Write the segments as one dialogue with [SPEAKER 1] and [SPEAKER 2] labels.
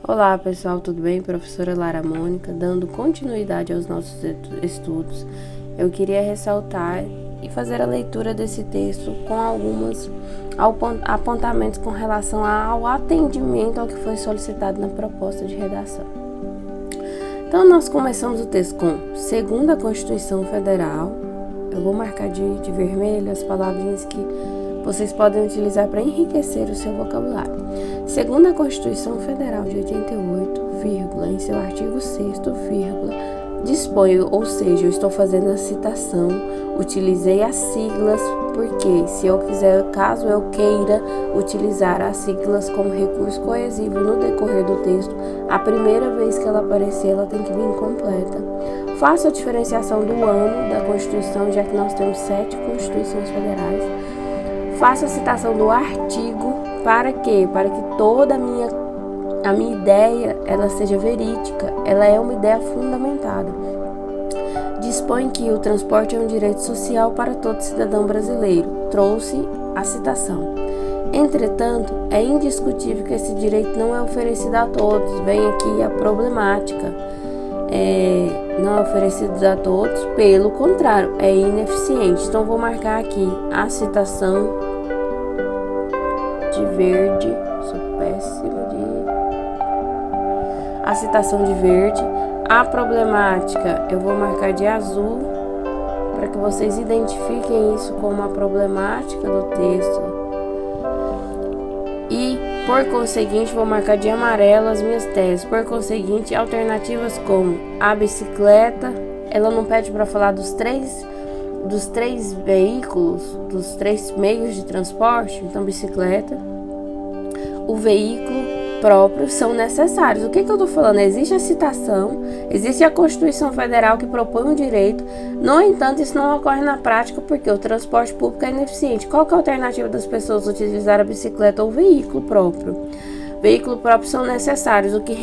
[SPEAKER 1] Olá pessoal, tudo bem? Professora Lara Mônica, dando continuidade aos nossos estudos, eu queria ressaltar e fazer a leitura desse texto com alguns apontamentos com relação ao atendimento ao que foi solicitado na proposta de redação. Então nós começamos o texto com segundo a Constituição Federal. Eu vou marcar de vermelho as palavrinhas que vocês podem utilizar para enriquecer o seu vocabulário. Segundo a Constituição Federal de 88, em seu artigo 6º, dispõe, ou seja, eu estou fazendo a citação, utilizei as siglas, porque caso eu queira utilizar as siglas como recurso coesivo no decorrer do texto, a primeira vez que ela aparecer, ela tem que vir completa. Faço a diferenciação do ano da Constituição, já que nós temos 7 Constituições Federais. Faço a citação do artigo, para quê? Para que toda a minha ideia ela seja verídica, ela é uma ideia fundamentada. Dispõe que o transporte é um direito social para todo cidadão brasileiro. Trouxe a citação. Entretanto, é indiscutível que esse direito não é oferecido a todos. Vem aqui a problemática. Não é oferecido a todos, pelo contrário, é ineficiente. Então, vou marcar aqui a citação de verde. Sou péssima a citação de verde. A problemática eu vou marcar de azul, para que vocês identifiquem isso como uma problemática do texto. E, por conseguinte, vou marcar de amarelo as minhas teses. Por conseguinte, alternativas como a bicicleta, ela não pede para falar dos três veículos, dos 3 meios de transporte. Então, bicicleta, o veículo próprios são necessários. O que eu estou falando? Existe a citação, existe a Constituição Federal que propõe um direito, no entanto, isso não ocorre na prática porque o transporte público é ineficiente. Qual que é a alternativa das pessoas utilizar a bicicleta ou o veículo próprio? Veículo próprio são necessários, o que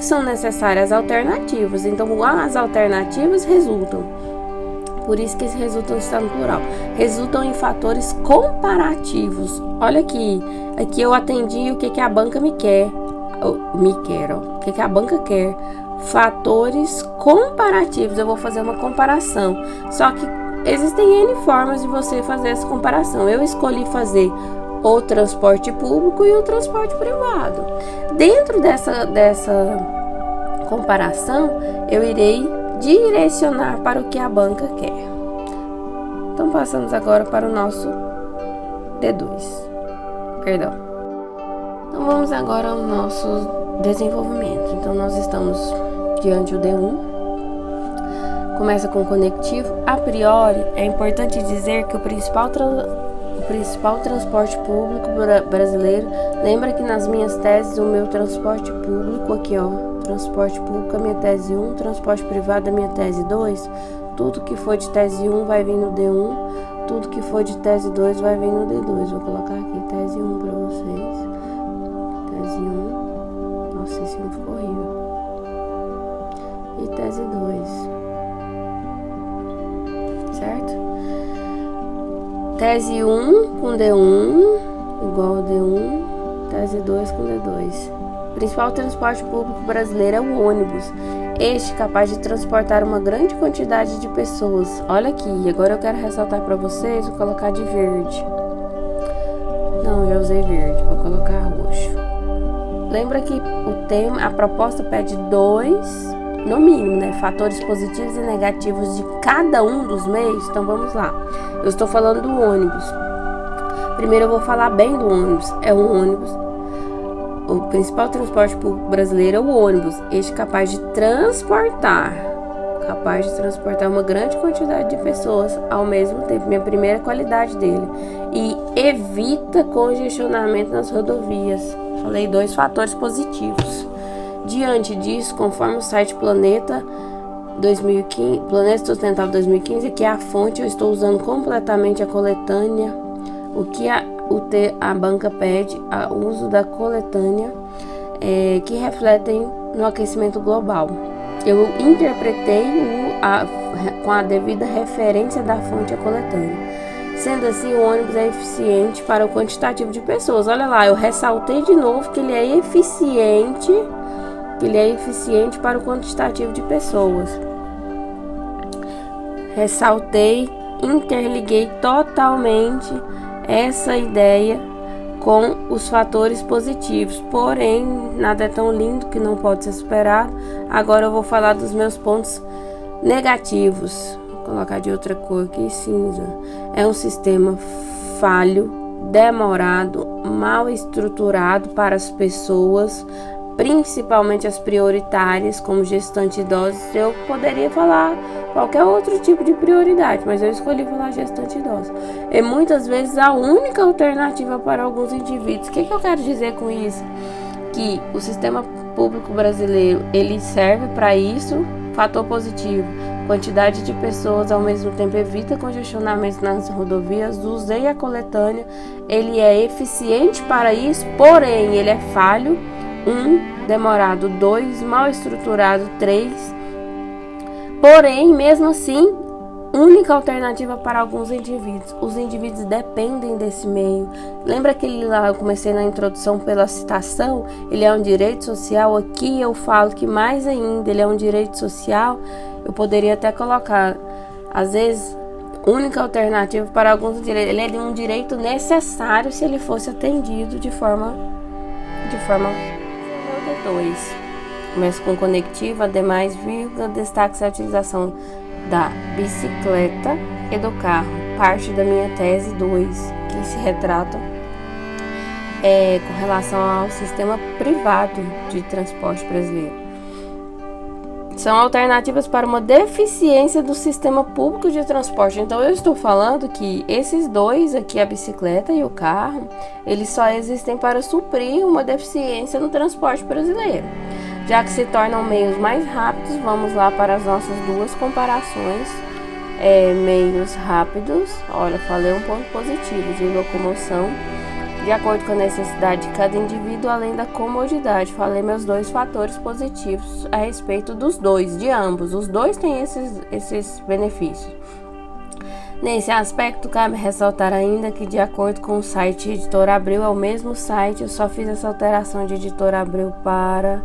[SPEAKER 1] são necessárias? As alternativas. Então, as alternativas resultam. Por isso que esse resultam está no plural. Resultam em fatores comparativos. Olha aqui eu atendi o que a banca me quer. O que a banca quer. Fatores comparativos. Eu vou fazer uma comparação. Só que existem N formas de você fazer essa comparação. Eu escolhi fazer o transporte público e o transporte privado. Dentro dessa comparação, eu irei direcionar para o que a banca quer. Então, passamos agora para o nosso D2. Então, vamos agora ao nosso desenvolvimento. Então, nós estamos diante do D1. Começa com o conectivo. A priori, é importante dizer que o principal transporte público brasileiro, lembra que nas minhas teses, o meu transporte público, aqui transporte público, a minha tese 1, transporte privado, a minha tese 2, tudo que for de tese 1 vai vir no D1, tudo que for de tese 2 vai vir no D2. Vou colocar aqui tese 1 para vocês. Tese 1. Nossa, esse não ficou horrível. E tese 2. Certo? Tese 1 com D1 igual a D1. Tese 2 com D2. O principal transporte público brasileiro é o ônibus. Este capaz de transportar uma grande quantidade de pessoas. Olha aqui, agora eu quero ressaltar para vocês, vou colocar de verde. Não, já usei verde, vou colocar roxo. Lembra que a proposta pede 2, no mínimo, né? Fatores positivos e negativos de cada um dos meios. Então vamos lá. Eu estou falando do ônibus. Primeiro eu vou falar bem do ônibus. É um ônibus. O principal transporte público brasileiro é o ônibus. Este capaz de transportar uma grande quantidade de pessoas ao mesmo tempo. Minha primeira qualidade dele. E evita congestionamento nas rodovias. Falei 2 fatores positivos. Diante disso, conforme o site Planeta Sustentável 2015, que é a fonte, eu estou usando completamente a coletânea. O que a banca pede, o uso da coletânea, que refletem no aquecimento global. Eu interpretei com a devida referência da fonte a coletânea. Sendo assim, o ônibus é eficiente para o quantitativo de pessoas. Olha lá, eu ressaltei de novo que ele é eficiente, para o quantitativo de pessoas. Ressaltei, interliguei totalmente essa ideia com os fatores positivos. Porém, nada é tão lindo que não pode ser superado. Agora eu vou falar dos meus pontos negativos. Vou colocar de outra cor aqui, cinza. É um sistema falho, demorado, mal estruturado para as pessoas, principalmente as prioritárias, como gestantes idosos. Eu poderia falar qualquer outro tipo de prioridade, mas eu escolhi falar gestante idosa. É muitas vezes a única alternativa para alguns indivíduos. O que eu quero dizer com isso? Que o sistema público brasileiro, ele serve para isso. Fator positivo: quantidade de pessoas, ao mesmo tempo evita congestionamento nas rodovias. Usei a coletânea, ele é eficiente para isso, porém ele é falho. 1, demorado. 2, mal estruturado. 3, porém, mesmo assim, única alternativa para alguns indivíduos. Os indivíduos dependem desse meio. Lembra que lá eu comecei na introdução pela citação? Ele é um direito social. Aqui eu falo que mais ainda ele é um direito social. Eu poderia até colocar, às vezes, única alternativa para alguns direitos. Ele é de um direito necessário se ele fosse atendido de forma 2. Começa com conectivo, ademais, vírgula, destaque-se a utilização da bicicleta e do carro. Parte da minha tese 2, que se retrata com relação ao sistema privado de transporte brasileiro. São alternativas para uma deficiência do sistema público de transporte. Então, eu estou falando que esses dois aqui, a bicicleta e o carro, eles só existem para suprir uma deficiência no transporte brasileiro. Já que se tornam meios mais rápidos, vamos lá para as nossas duas comparações. Meios rápidos, olha, falei um ponto positivo de locomoção, de acordo com a necessidade de cada indivíduo, além da comodidade. Falei meus 2 fatores positivos a respeito dos dois, de ambos. Os dois têm esses benefícios. Nesse aspecto, cabe ressaltar ainda que, de acordo com o site Editor Abril, é o mesmo site, eu só fiz essa alteração de Editor Abril para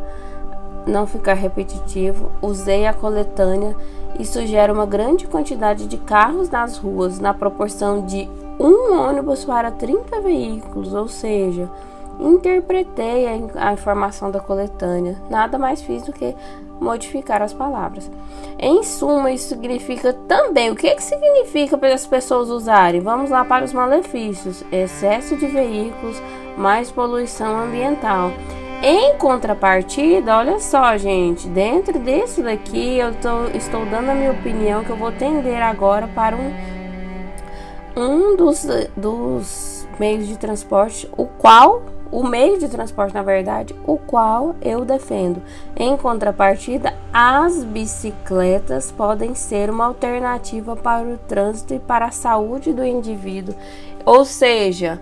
[SPEAKER 1] não ficar repetitivo. Usei a coletânea. Isso gera uma grande quantidade de carros nas ruas, na proporção de um ônibus para 30 veículos, ou seja, interpretei a informação da coletânea. Nada mais fiz do que modificar as palavras. Em suma, isso significa também, o que significa para as pessoas usarem? Vamos lá para os malefícios: excesso de veículos, mais poluição ambiental. Em contrapartida, olha só, gente, dentro disso daqui eu estou dando a minha opinião, que eu vou tender agora para um dos meios de transporte, o meio de transporte, na verdade, o qual eu defendo. Em contrapartida, as bicicletas podem ser uma alternativa para o trânsito e para a saúde do indivíduo. Ou seja,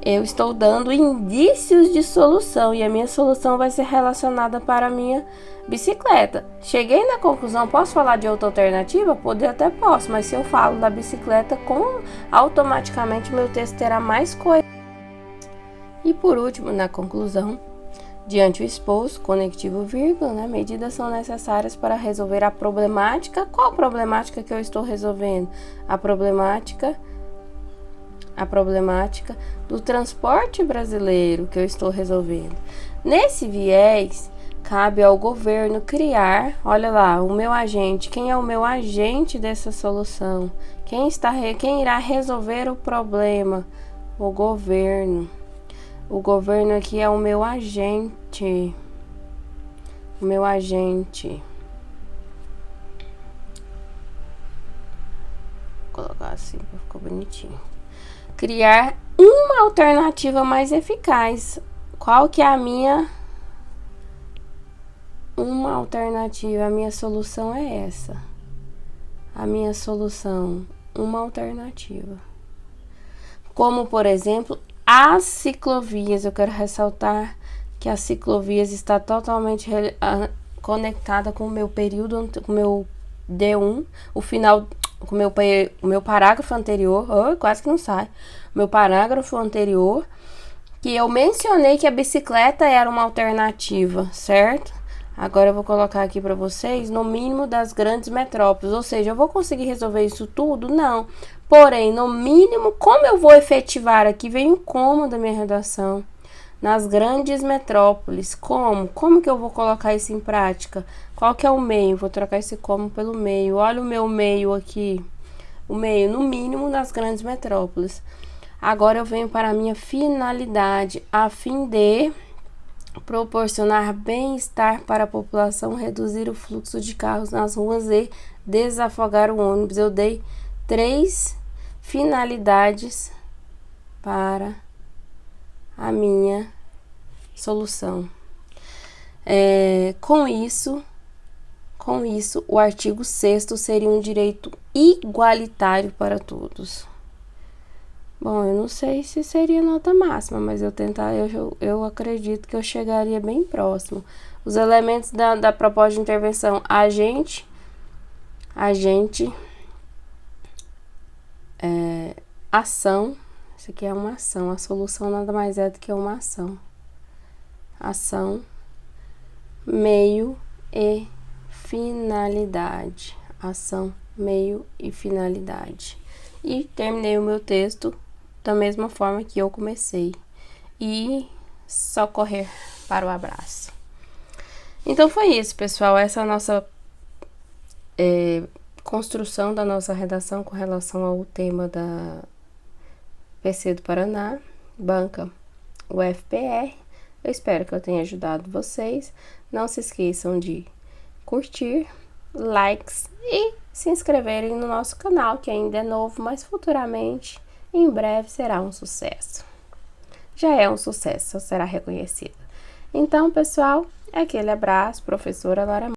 [SPEAKER 1] eu estou dando indícios de solução, e a minha solução vai ser relacionada para a minha bicicleta. Cheguei na conclusão, posso falar de outra alternativa? Até posso, mas se eu falo da bicicleta, automaticamente meu texto terá mais coisa. E por último, na conclusão, diante o exposto, conectivo, vírgula, medidas são necessárias para resolver a problemática. Qual problemática que eu estou resolvendo? A problemática do transporte brasileiro que eu estou resolvendo. Nesse viés, cabe ao governo criar, olha lá, o meu agente. Quem é o meu agente dessa solução? Quem irá resolver o problema? O governo. O governo aqui é o meu agente. O meu agente. Vou colocar assim para ficar bonitinho. Criar uma alternativa mais eficaz. Qual que é a minha? Uma alternativa. A minha solução é essa. A minha solução, uma alternativa. Como, por exemplo, as ciclovias. Eu quero ressaltar que as ciclovias está totalmente conectada com o meu período, com o meu D1, o com o meu parágrafo anterior, quase que não sai, meu parágrafo anterior, que eu mencionei que a bicicleta era uma alternativa, certo? Agora eu vou colocar aqui para vocês, no mínimo das grandes metrópoles, ou seja, eu vou conseguir resolver isso tudo? Não. Porém, no mínimo, como eu vou efetivar aqui, vem o como da minha redação. Nas grandes metrópoles, como? Como que eu vou colocar isso em prática? Qual que é o meio? Vou trocar esse como pelo meio. Olha o meu meio aqui. O meio, no mínimo, nas grandes metrópoles. Agora eu venho para a minha finalidade, a fim de proporcionar bem-estar para a população, reduzir o fluxo de carros nas ruas e desafogar o ônibus. Eu dei 3 finalidades para a minha solução. Com isso, o artigo 6º seria um direito igualitário para todos. Bom, eu não sei se seria nota máxima, mas eu acredito que eu chegaria bem próximo. Os elementos da proposta de intervenção: agente, ação. Isso aqui é uma ação. A solução nada mais é do que uma ação. Ação, meio e finalidade. Ação, meio e finalidade. E terminei o meu texto da mesma forma que eu comecei. E só correr para o abraço. Então foi isso, pessoal. Essa é a nossa construção da nossa redação com relação ao tema da PC do Paraná, banca UFPR. Eu espero que eu tenha ajudado vocês. Não se esqueçam de curtir, likes e se inscreverem no nosso canal, que ainda é novo, mas futuramente, em breve, será um sucesso. Já é um sucesso, só será reconhecido. Então, pessoal, aquele abraço, professora Lara